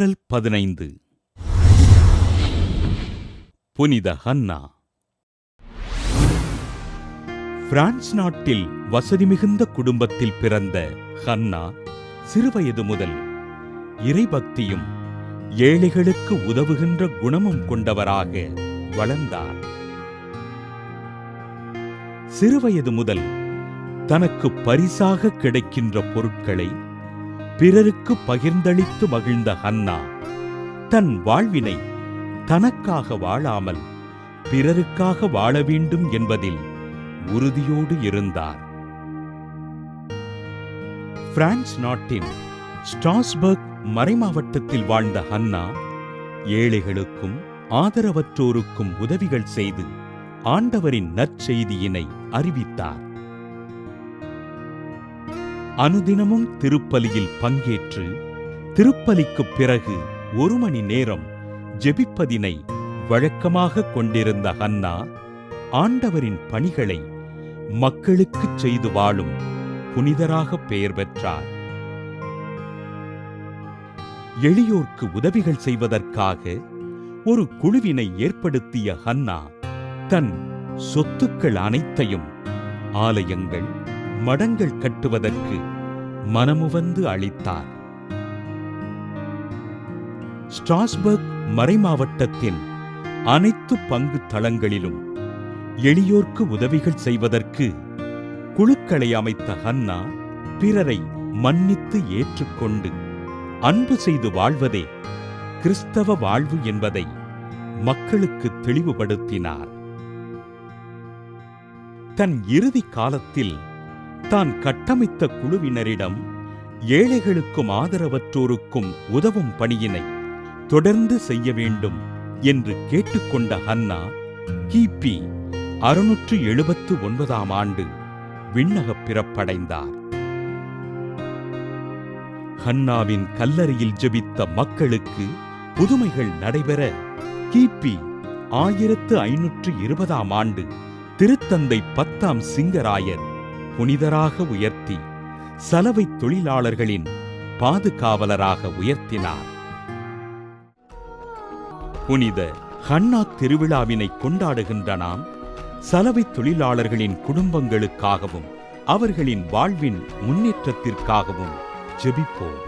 April 15. புனித Hannah. France நாட்டில் வசதி மிகுந்த குடும்பத்தில் பிறந்த ஹன்னா சிறுவயது முதல் இறைபக்தியும் ஏழைகளுக்கு உதவுகின்ற குணமும் கொண்டவராக வளர்ந்தார். சிறுவயது முதல் தனக்கு பரிசாக கிடைக்கின்ற பொருட்களை பிறருக்கு பகிர்ந்தளித்து மகிழ்ந்த ஹன்னா தன் வாழ்வினை தனக்காக வாழாமல் பிறருக்காக வாழ வேண்டும் என்பதில் உறுதியோடு இருந்தார். பிரான்ஸ் நாட்டின் ஸ்ட்ராஸ்பர்க் மறைமாவட்டத்தில் வாழ்ந்த ஹன்னா ஏழைகளுக்கும் ஆதரவற்றோருக்கும் உதவிகள் செய்து ஆண்டவரின் நற்செய்தியினை அறிவித்தார். அனுதினமும் திருப்பலியில் பங்கேற்று திருப்பலிக்குப் பிறகு 1 மணி நேரம் ஜெபிப்பதினை வழக்கமாக கொண்டிருந்த ஹன்னா ஆண்டவரின் பணிகளை மக்களுக்குச் செய்து வாழும் புனிதராக பெயர் பெற்றார். எளியோர்க்கு உதவிகள் செய்வதற்காக ஒரு குழுவினை ஏற்படுத்திய ஹன்னா தன் சொத்துக்கள் அனைத்தையும் ஆலயங்கள் மடங்கள் கட்டுவதற்கு மனமுவந்து அளித்தார். ஸ்ட்ராஸ்பர்க் மறைமாவட்டத்தின் அனைத்து பங்கு தளங்களிலும் எளியோர்க்கு உதவிகள் செய்வதற்கு குழுக்களை அமைத்த ஹன்னா பிறரை மன்னித்து ஏற்றுக்கொண்டு அன்பு செய்து வாழ்வதே கிறிஸ்தவ வாழ்வு என்பதை மக்களுக்கு தெளிவுபடுத்தினார். தன் இறுதி காலத்தில் தான் கட்டமைத்த குழுவினரிடம் ஏழைகளுக்கும் ஆதரவற்றோருக்கும் உதவும் பணியினை தொடர்ந்து செய்ய வேண்டும் என்று கேட்டுக்கொண்ட ஹன்னா கிபி 679 ஆண்டு விண்ணகப் பிறப்படைந்தார். ஹன்னாவின் கல்லறையில் ஜெபித்த மக்களுக்கு புதுமைகள் நடைபெற கிபி 1520 ஆண்டு திருத்தந்தை 10ஆம் சிங்கராயர் புனிதராக உயர்த்தி சலவை தொழிலாளர்களின் பாதுகாவலராக உயர்த்தினார். புனித ஹன்னா திருவிழாவினை கொண்டாடுகின்ற நாம் சலவை தொழிலாளர்களின் குடும்பங்களுக்காகவும் அவர்களின் வாழ்வின் முன்னேற்றத்திற்காகவும் ஜெபிப்போம்.